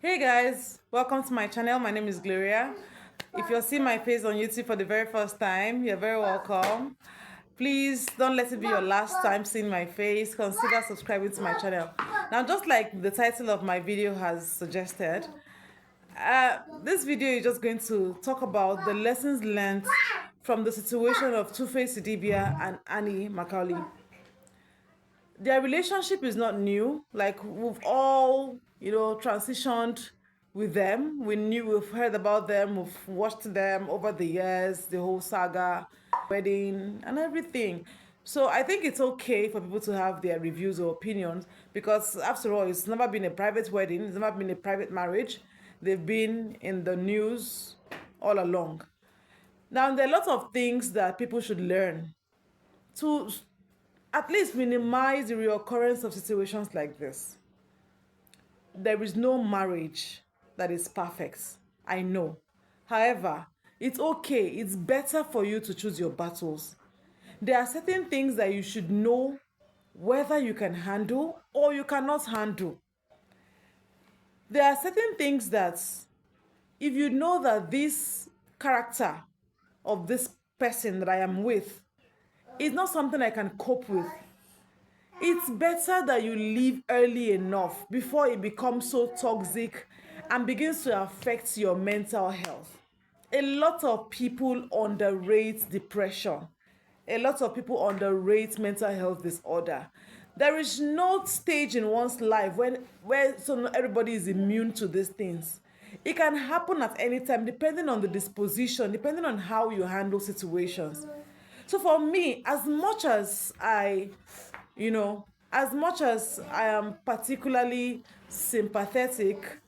Hey guys, welcome to my channel. My name is Gloria. If you're seeing my face on YouTube for the very first time, you're very welcome. Please don't let it be your last time seeing my face. Consider subscribing to my channel. Now, just like the title of my video has suggested, this video is just going to talk about the lessons learned from the situation of Tuface Idibia and Annie Macaulay. Their relationship is not new. Like we've all, transitioned with them. We've heard about them, we've watched them over the years, the whole saga, wedding, and everything. So I think it's okay for people to have their reviews or opinions because after all, it's never been a private wedding, it's never been a private marriage. They've been in the news all along. Now there are lots of things that people should learn to at least minimize the reoccurrence of situations like this. There is no marriage that is perfect. I know. However, it's okay. It's better for you to choose your battles. There are certain things that you should know whether you can handle or you cannot handle. There are certain things that if you know that this character of this person that I am with is not something I can cope with, it's better that you leave early enough before it becomes so toxic and begins to affect your mental health. A lot of people underrate depression. A lot of people underrate mental health disorder. There is no stage in one's life where so not everybody is immune to these things. It can happen at any time depending on the disposition, depending on how you handle situations. So for me, you know, as much as I am particularly sympathetic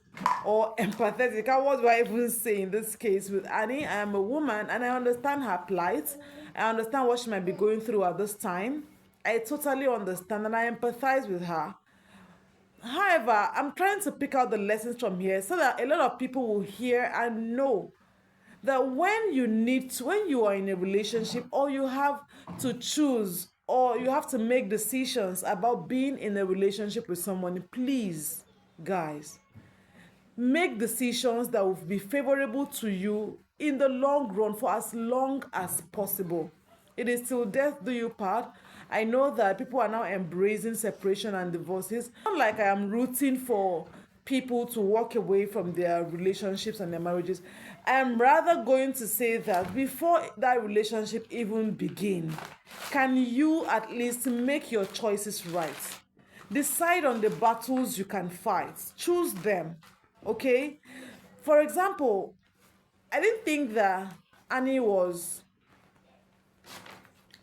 or empathetic, what do I even say in this case with Annie? I am a woman and I understand her plight. I understand what she might be going through at this time. I totally understand and I empathize with her. However, I'm trying to pick out the lessons from here so that a lot of people will hear and know that when you are in a relationship or you have to choose or you have to make decisions about being in a relationship with someone, please, guys, make decisions that will be favorable to you in the long run for as long as possible. It is till death do you part. I know that people are now embracing separation and divorces. Not like I am rooting for people to walk away from their relationships and their marriages. I am rather going to say that before that relationship even begin, can you at least make your choices right? Decide on the battles you can fight. Choose them. Okay? For example, I didn't think that Annie was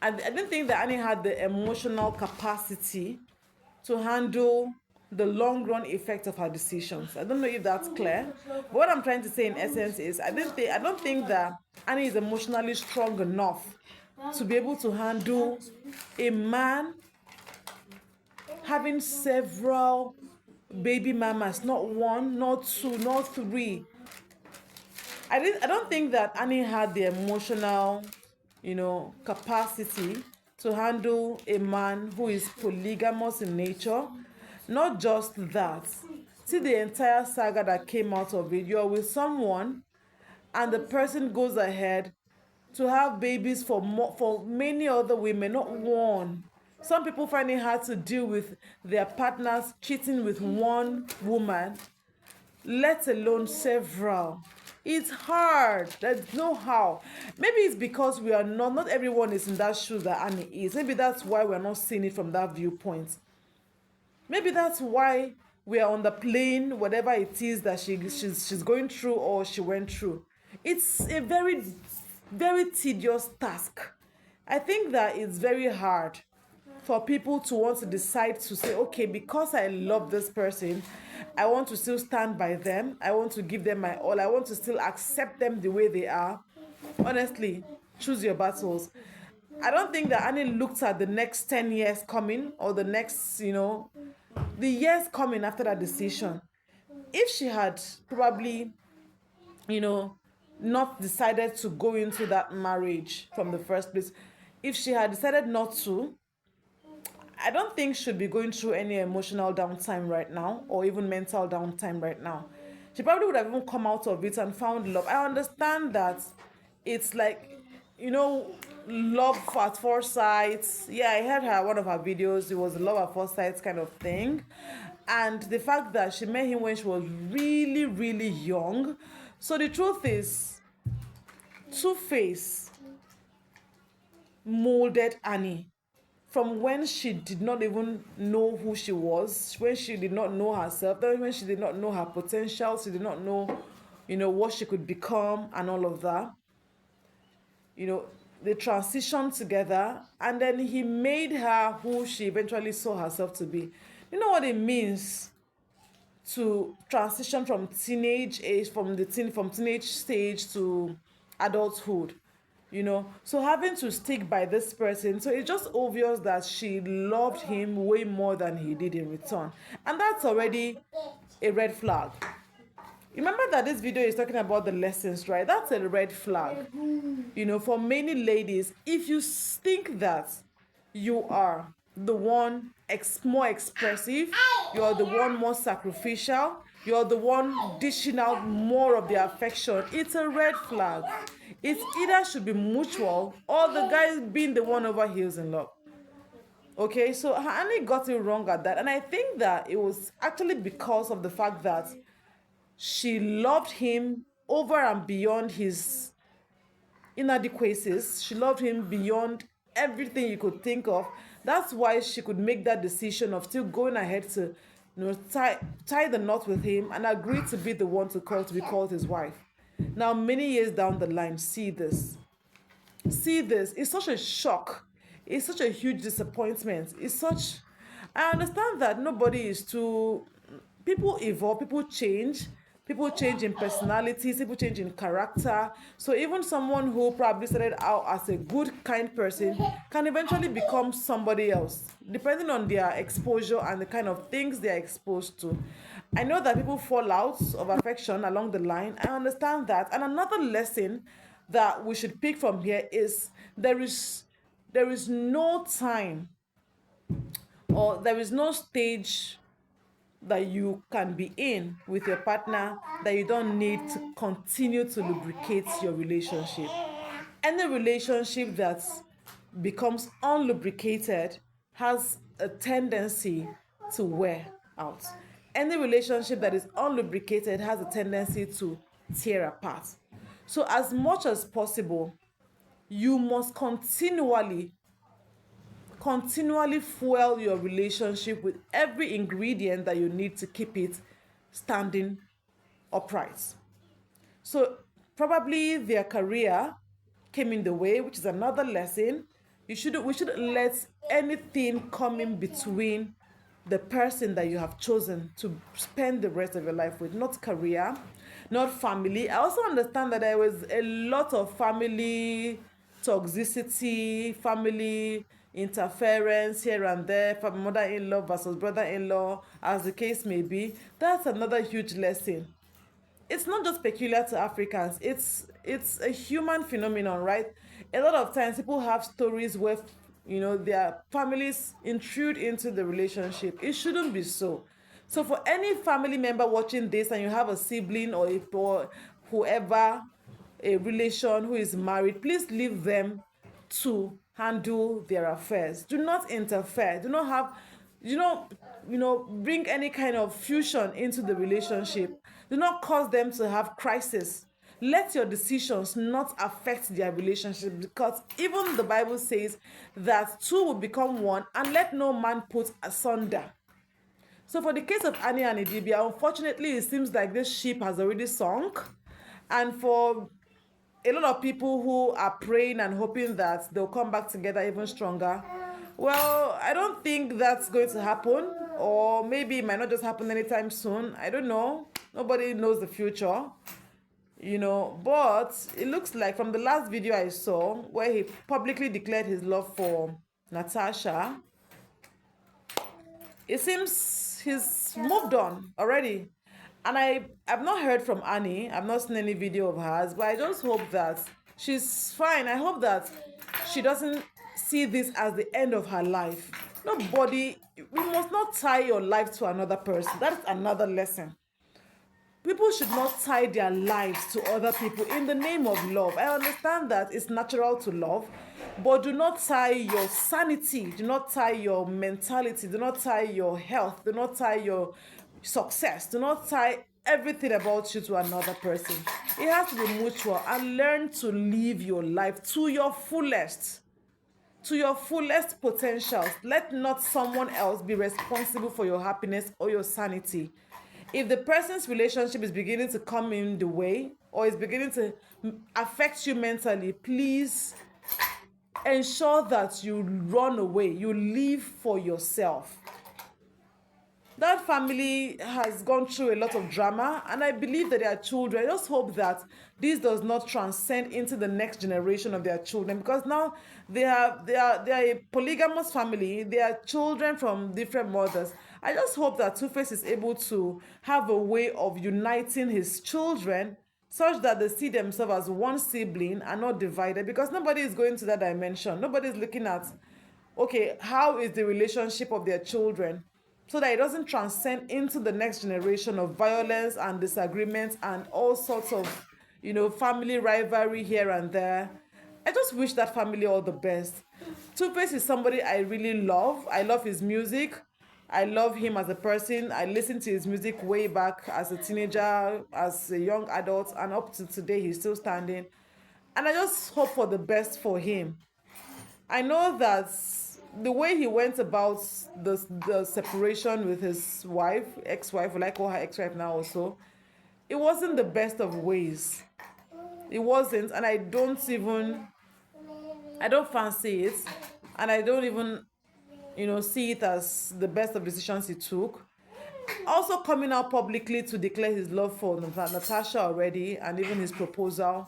I didn't think that Annie had the emotional capacity to handle the long run effect of her decisions. I don't know if that's clear. But what I'm trying to say in essence is I don't think that Annie is emotionally strong enough to be able to handle a man having several baby mamas, not one, not two, not three. I don't think that Annie had the emotional, capacity to handle a man who is polygamous in nature. Not just that. See the entire saga that came out of it. You're with someone and the person goes ahead to have babies for many other women, not one. Some people find it hard to deal with their partners cheating with one woman, let alone several. It's hard. There's no how. Maybe it's because we are not everyone is in that shoes that Annie is. Maybe that's why we're not seeing it from that viewpoint. Maybe that's why we are on the plane, whatever it is that she's going through or she went through. It's a very, very tedious task. I think that it's very hard for people to want to decide to say, okay, because I love this person, I want to still stand by them. I want to give them my all. I want to still accept them the way they are. Honestly, choose your battles. I don't think that Annie looked at the next 10 years coming or the next, the years coming after that decision. If she had probably, you know, not decided to go into that marriage from the first place, if she had decided not to, I don't think she'd be going through any emotional downtime right now or even mental downtime right now. She probably would have even come out of it and found love. I understand that it's like, you know, love at first sight. Yeah, I heard her one of her videos. It was a love at first sight kind of thing. And the fact that she met him when she was really, really young. So the truth is, Tuface molded Annie from when she did not even know who she was, when she did not know herself, when she did not know her potential, she did not know, what she could become and all of that. They transitioned together, and then he made her who she eventually saw herself to be. You know what it means to transition from teenage age, from teenage stage to adulthood, so having to stick by this person, so it's just obvious that she loved him way more than he did in return, and that's already a red flag. Remember that this video is talking about the lessons, right? That's a red flag. For many ladies, if you think that you are the one more expressive, you're the one more sacrificial, you're the one dishing out more of the affection, it's a red flag. It either should be mutual or the guy being the one over heels in love. Okay, so Annie got it wrong at that. And I think that it was actually because of the fact that she loved him over and beyond his inadequacies. She loved him beyond everything you could think of. That's why she could make that decision of still going ahead to tie the knot with him and agree to be the one to be called his wife. Now, many years down the line, see this. It's such a shock. It's such a huge disappointment. I understand that nobody is too. People evolve, people change. People change in personalities, people change in character. So even someone who probably started out as a good, kind person can eventually become somebody else, depending on their exposure and the kind of things they are exposed to. I know that people fall out of affection along the line. I understand that. And another lesson that we should pick from here is there is no time, or there is no stage that you can be in with your partner that you don't need to continue to lubricate your relationship. Any relationship that becomes unlubricated has a tendency to wear out. Any relationship that is unlubricated has a tendency to tear apart. So as much as possible, you must continually fuel your relationship with every ingredient that you need to keep it standing upright. So probably their career came in the way, which is another lesson. We shouldn't let anything come in between the person that you have chosen to spend the rest of your life with. Not career, not family. I also understand that there was a lot of family toxicity, family interference here and there, from mother-in-law versus brother-in-law, as the case may be. That's another huge lesson. It's not just peculiar to Africans. It's a human phenomenon, right? A lot of times people have stories where their families intrude into the relationship. It shouldn't be so. So for any family member watching this and you have a sibling or whoever, a relation who is married, please leave them to handle their affairs. Do not interfere. Do not have, bring any kind of fusion into the relationship. Do not cause them to have crisis. Let your decisions not affect their relationship, because even the Bible says that two will become one, and let no man put asunder. So for the case of Annie and Idibia, unfortunately, it seems like this ship has already sunk. And for a lot of people who are praying and hoping that they'll come back together even stronger, well, I don't think that's going to happen. Or maybe it might not just happen anytime soon. I don't know. Nobody knows the future. But it looks like from the last video I saw, where he publicly declared his love for Natasha, it seems he's moved on already. And I've not heard from Annie. I've not seen any video of hers, but I just hope that she's fine. I hope that she doesn't see this as the end of her life. We must not tie your life to another person. That's another lesson. People should not tie their lives to other people in the name of love. I understand that it's natural to love, but do not tie your sanity, do not tie your mentality, do not tie your health, do not tie your success, do not tie everything about you to another person. It has to be mutual, and learn to live your life to your fullest, to your fullest potentials. Let not someone else be responsible for your happiness or your sanity. If the person's relationship is beginning to come in the way, or is beginning to affect you mentally, please ensure that you run away, you leave for yourself. That family has gone through a lot of drama, and I believe that their children, I just hope that this does not transcend into the next generation of their children, because now they are a polygamous family. They are children from different mothers. I just hope that Tuface is able to have a way of uniting his children such that they see themselves as one sibling and not divided, because nobody is going to that dimension. Nobody is looking at, okay, how is the relationship of their children, so that it doesn't transcend into the next generation of violence and disagreements and all sorts of, family rivalry here and there. I just wish that family all the best. Tuface is somebody I really love. I love his music. I love him as a person. I listened to his music way back as a teenager, as a young adult, and up to today, he's still standing. And I just hope for the best for him. I know that the way he went about the separation with his wife, ex-wife, will I call her ex-wife now also, it wasn't the best of ways. It wasn't, and I don't fancy it, and I don't even, see it as the best of decisions he took. Also coming out publicly to declare his love for Natasha already, and even his proposal,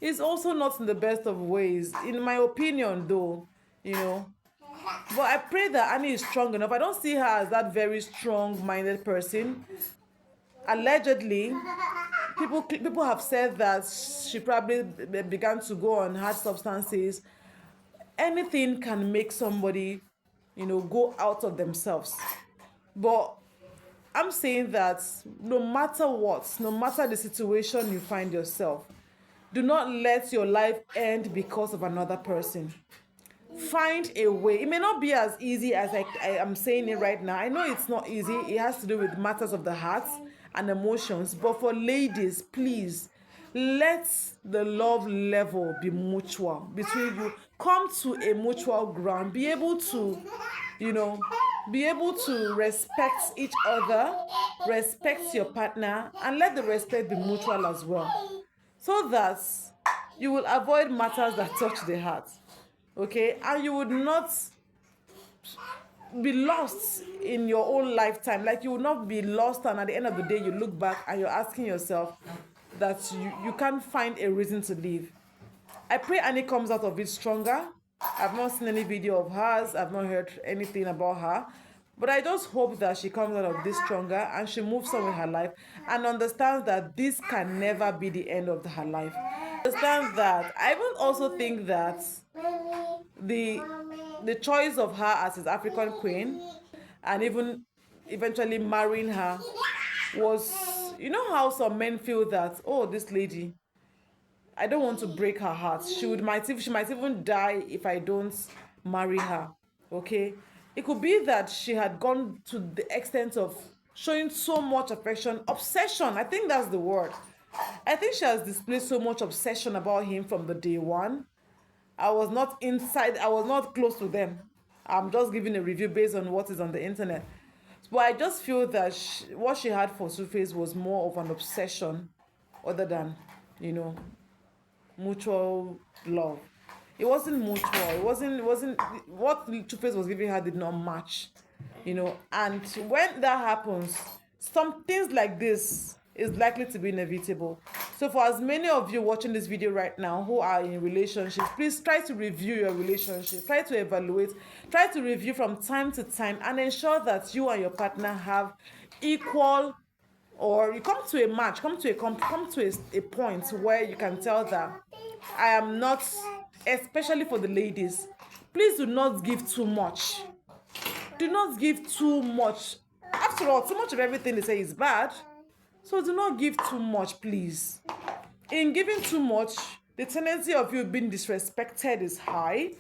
is also not in the best of ways, in my opinion, though, But I pray that Annie is strong enough. I don't see her as that very strong-minded person. Allegedly, people have said that she probably began to go on hard substances. Anything can make somebody, go out of themselves. But I'm saying that no matter what, no matter the situation you find yourself, do not let your life end because of another person. Find a way. It may not be as easy as I am saying it right now. I know it's not easy. It has to do with matters of the heart and emotions. But for ladies, please, let the love level be mutual between you. Come to a mutual ground. Be able to, respect each other, respect your partner, and let the respect be mutual as well, so that you will avoid matters that touch the heart. Okay, and you would not be lost in your own lifetime. Like, you would not be lost, and at the end of the day, you look back and you're asking yourself that you can't find a reason to leave. I pray Annie comes out of it stronger. I've not seen any video of hers. I've not heard anything about her. But I just hope that she comes out of this stronger, and she moves on with her life and understands that this can never be the end of her life. Understand that. I even also think that the choice of her as his African queen, and even eventually marrying her, was, how some men feel that, oh, this lady, I don't want to break her heart. She might even die if I don't marry her. Okay? It could be that she had gone to the extent of showing so much affection, obsession. I think that's the word. I think she has displayed so much obsession about him from the day one. I was not close to them. I'm just giving a review based on what is on the internet. But I just feel that what she had for Tuface was more of an obsession other than, mutual love. It wasn't mutual. It wasn't what Tuface was giving her did not match. And when that happens, some things like this is likely to be inevitable. So for as many of you watching this video right now who are in relationships, please try to review your relationship, try to evaluate, try to review from time to time, and ensure that you and your partner have equal, or you come to a match, come to a point where you can tell that I am not, especially for the ladies, please do not give too much. Do not give too much. After all, too much of everything they say is bad. So do not give too much, please. In giving too much, the tendency of you being disrespected is high.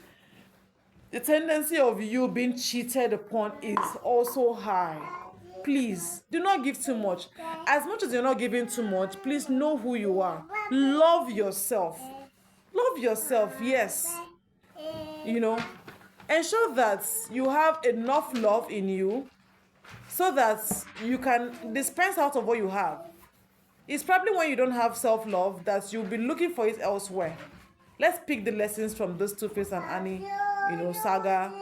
The tendency of you being cheated upon is also high. Please do not give too much. As much as you're not giving too much, please know who you are. Love yourself. Love yourself, yes. You know, ensure that you have enough love in you so that you can dispense out of what you have. It's probably when you don't have self-love that you'll be looking for it elsewhere. Let's pick the lessons from those Tuface and Annie, saga,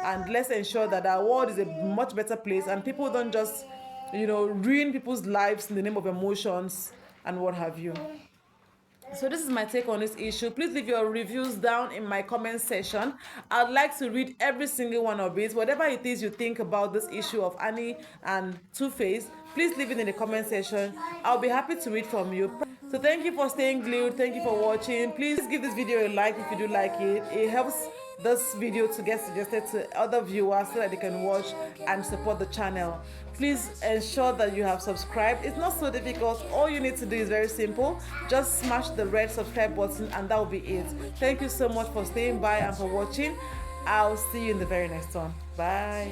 and let's ensure that our world is a much better place and people don't just, ruin people's lives in the name of emotions and what have you. So this is my take on this issue. Please leave your reviews down in my comment section. I'd like to read every single one of it. Whatever it is you think about this issue of Annie and Tuface, please leave it in the comment section. I'll be happy to read from you. So thank you for staying glued. Thank you for watching. Please give this video a like if you do like it. It helps this video to get suggested to other viewers so that they can watch and support the channel. Please ensure that you have subscribed. It's not so difficult. All you need to do is very simple. Just smash the red subscribe button and that will be it. Thank you so much for staying by and for watching. I'll see you in the very next one. Bye.